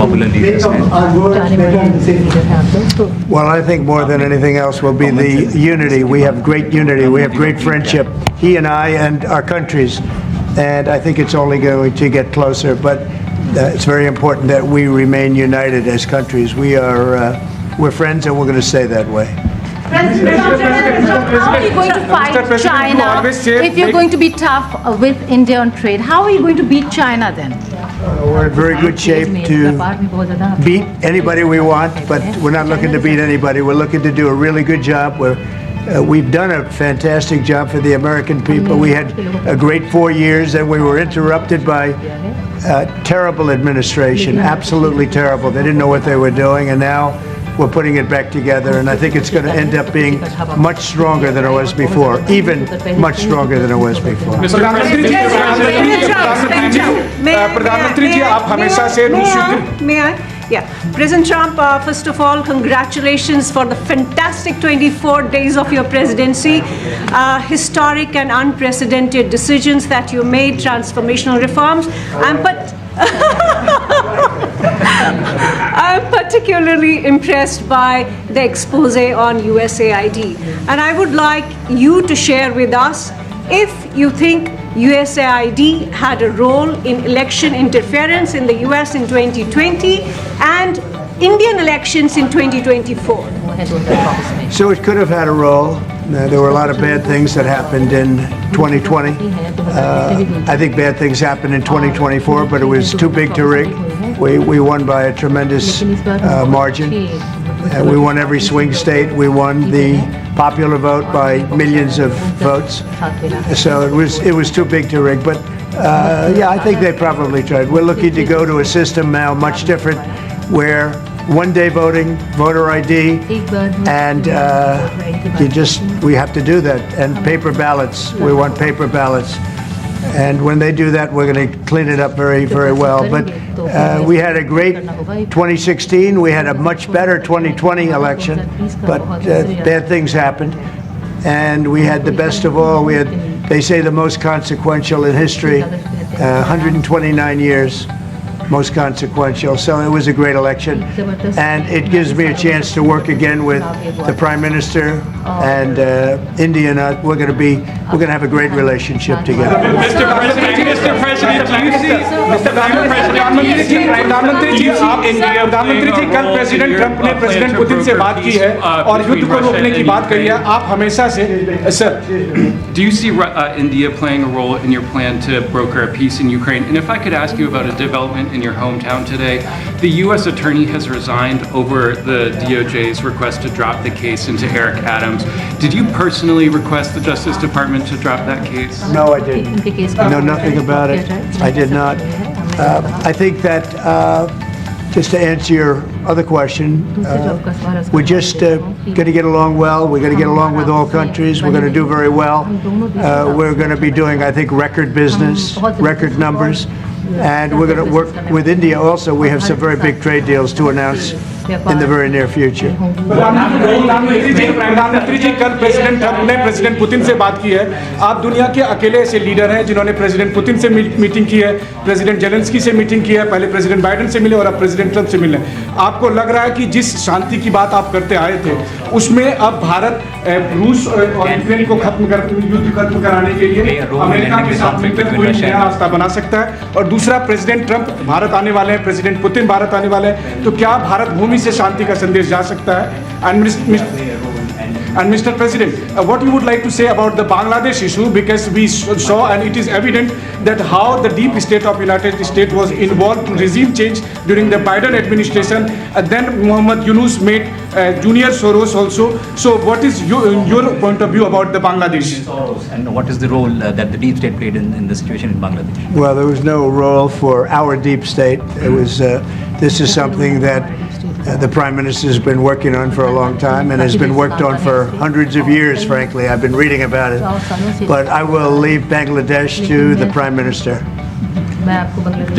popular leaders हैं? Well, I think more than anything else will be the unity. We have great unity. We have great friendship, he and I and our countries. And I think it's only going to get closer. But it's very important that we remain united as countries. We're friends and we're going to stay that way. President Trump, how are you going to fight China if you're going to be tough with India on trade? How are you going to beat China then? We're in very good shape to beat anybody we want, but we're not looking to beat anybody. We're looking to do a really good job. We've done a fantastic job for the American people. We had a great 4 years, and we were interrupted by terrible administration, absolutely terrible. They didn't know what they were doing, and now we're putting it back together, and I think it's going to end up being much stronger than it was before, even much stronger than it was before. प्रधानमंत्री जी आप हमेशा से President Trump, first of all, congratulations for the fantastic 24 days of your presidency. Historic and unprecedented decisions that you made, transformational reforms. I'm particularly impressed by the expose on USAID. And I would like you to share with us if you think USAID had a role in election interference in the US in 2020 and Indian elections in 2024. So it could have had a role. There were a lot of bad things that happened in 2020. I think bad things happened in 2024, but it was too big to rig. We won by a tremendous margin. We won every swing state. We won the popular vote by millions of votes. So it was too big to rig. But yeah, I think they probably tried. We're looking to go to a system now much different, where one-day voting, voter ID, and we have to do that. And paper ballots. We want paper ballots. And when they do that, we're going to clean it up very, very well. But we had a great 2016. We had a much better 2020 election, but bad things happened. And we had the best of all. We had, they say, the most consequential in history, 129 years. Most consequential. So it was a great election, and it gives me a chance to work again with the Prime Minister and India. We're going to have a great relationship together. Mr. President, do you see प्रधानमंत्री जी कल president Trump ने president Putin से बात की है और युद्ध को रोकने की बात कही है आप हमेशा से sir Do you see India playing a role in your plan to broker a peace in Ukraine? And if I could ask you about a development in your hometown today, the U.S. attorney has resigned over the DOJ's request to drop the case into Eric Adams. Did you personally request the Justice Department to drop that case? No, I didn't. I know nothing about it. I did not. I think that, just to answer your other question, we're just going to get along well. We're going to get along with all countries. We're going to do very well. We're going to be doing, I think, record business, record numbers. And we're going to work with India also. We have some very big trade deals to announce in the very near future. प्रधानमंत्री जी कल president Trump ने president Putin से बात की है आप दुनिया के अकेले ऐसे लीडर हैं जिन्होंने प्रेसिडेंट पुतिन से मीटिंग की है प्रेसिडेंट जेलेंस्की से मीटिंग की है पहले प्रेसिडेंट बाइडेन से मिले और अब प्रेसिडेंट ट्रंप से मिले आपको लग रहा है कि जिस शांति की बात आप करते आए थे उसमें अब भारत रूस और यूक्रेन को युद्ध खत्म कराने के लिए अमेरिका के साथ मिलकर कोई नया रास्ता बना सकता है और दूसरा प्रेसिडेंट ट्रंप भारत आने वाले हैं प्रेसिडेंट पुतिन भारत आने वाले हैं तो क्या भारत भूमि से शांति का संदेश जा सकता है And Mr. President, what you would like to say about the Bangladesh issue, because we saw and it is evident that how the deep state of United States was involved in regime change during the Biden administration, and then Muhammad Yunus made Junior Soros also. So what is your point of view about the Bangladesh? And what is the role that the deep state played in the situation in Bangladesh? Well, there was no role for our deep state. It was, this is something that the Prime Minister has been working on for a long time and has been worked on for hundreds of years, frankly. I've been reading about it. But I will leave Bangladesh to the Prime Minister.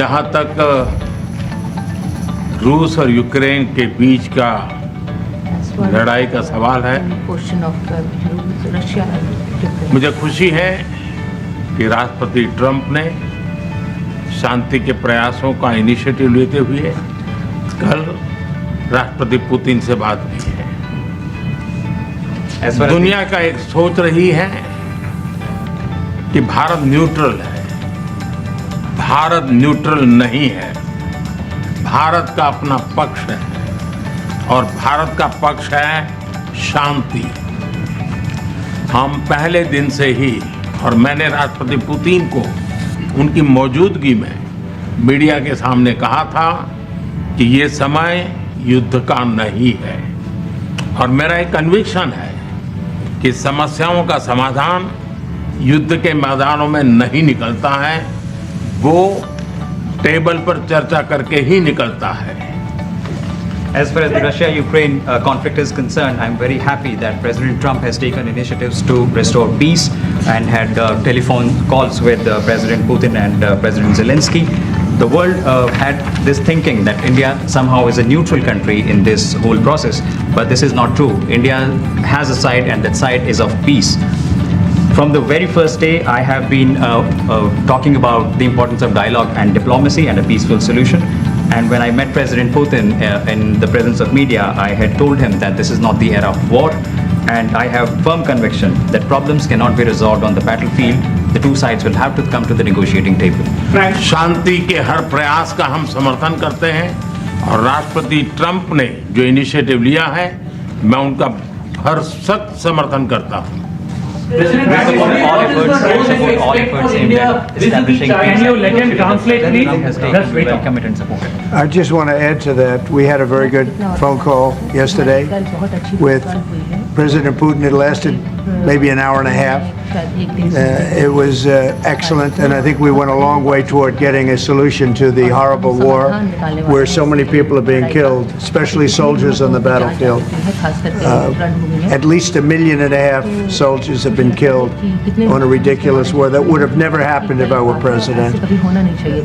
जहाँ तक रूस और Ukraine के बीच का लड़ाई का सवाल है मुझे खुशी है कि राष्ट्रपति ट्रंप ने शांति के प्रयासों का इनिशिएटिव लेते हुए कल राष्ट्रपति पुतिन से बात की है। As far as दुनिया का एक सोच रही है कि भारत न्यूट्रल है। भारत न्यूट्रल नहीं है। भारत का अपना पक्ष है और भारत का पक्ष है शांति। हम पहले दिन से ही, और मैंने राष्ट्रपति पुतिन को उनकी मौजूदगी में मीडिया के सामने कहा था कि ये समय युद्ध का नहीं है, और मेरा एक कन्विक्शन है कि समस्याओं का समाधान युद्ध के मैदानों में नहीं निकलता है, वो टेबल पर चर्चा करके ही निकलता है। As far as the Russia-Ukraine conflict is concerned, I'm very happy that President Trump has taken initiatives to restore peace and had telephone calls with President Putin and President Zelensky. The world had this thinking that India somehow is a neutral country in this whole process, but this is not true. India has a side, and that side is of peace. From the very first day, I have been talking about the importance of dialogue and diplomacy and a peaceful solution. And when I met President Putin in the presence of media, I had told him that this is not the era of war, and I have firm conviction that problems cannot be resolved on the battlefield. The two sides will have to come to the negotiating table. शांति के हर प्रयास का हम समर्थन करते हैं, और राष्ट्रपति Trump ने जो इनिशिएटिव लिया है, मैं उनका भरसक समर्थन करता हूँ। We support all efforts aimed at establishing peace. Can you let him translate, please? Trump has taken to welcome it and support it. I just want to add to that. We had a very good phone call yesterday with President Putin. It lasted maybe an hour and a half. It was excellent, and I think we went a long way toward getting a solution to the horrible war where so many people are being killed, especially soldiers on the battlefield. At least 1.5 million soldiers have been killed on a ridiculous war that would have never happened if I were president.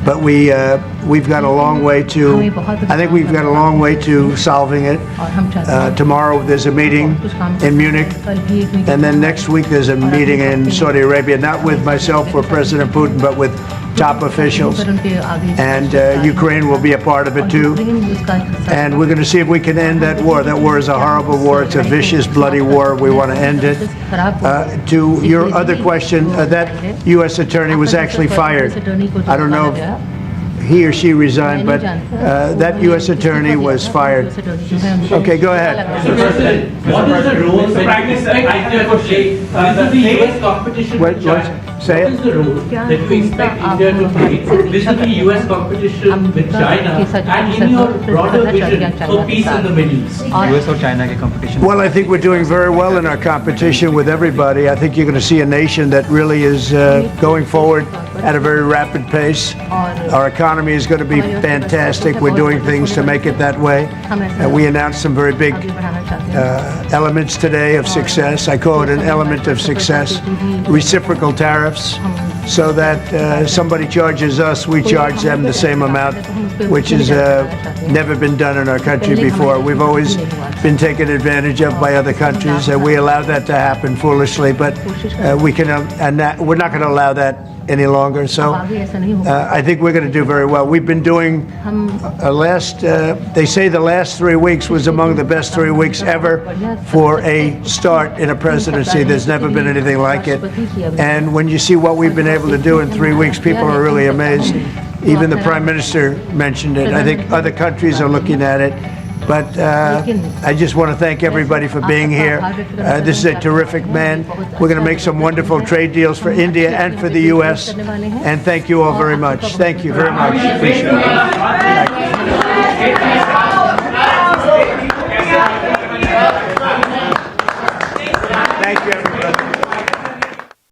But we've got a long way to, I think we've got a long way to solving it. Tomorrow there's a meeting in Munich, and then next week there's a meeting in Saudi Arabia, not with myself or President Putin, but with top officials. And Ukraine will be a part of it too. And we're going to see if we can end that war. That war is a horrible war. It's a vicious, bloody war. We want to end it. To your other question, that U.S. attorney was actually fired. I don't know if he or she resigned, but that U.S. attorney was fired. Okay, go ahead. What is the role the Prime Minister the U.S. competition with China? Say what is the role that you expect India to play vis-a-vis U.S. competition with China, and in your broader vision for peace in the Middle East? US और China के competition. Well, I think we're doing very well in our competition with everybody. I think you're going to see a nation that really is going forward at a very rapid pace. Our economy is going to be fantastic. We're doing things to make it that way. We announced some very big elements today of success. I call it an element of success. Reciprocal tariffs, so that somebody charges us, we charge them the same amount, which has never been done in our country before. We've always been taken advantage of by other countries, and we allow that to happen foolishly, but we're not going to allow that any longer. So I think we're going to do very well. We've been doing they say the last 3 weeks was among the best 3 weeks ever for a start in a presidency. There's never been anything like it. And when you see what we've been able to do in 3 weeks, people are really amazed. Even the Prime Minister mentioned it. I think other countries are looking at it. But I just want to thank everybody for being here. This is a terrific man. We're going to make some wonderful trade deals for India and for the U.S. And thank you all very much. Thank you very much. Appreciate it.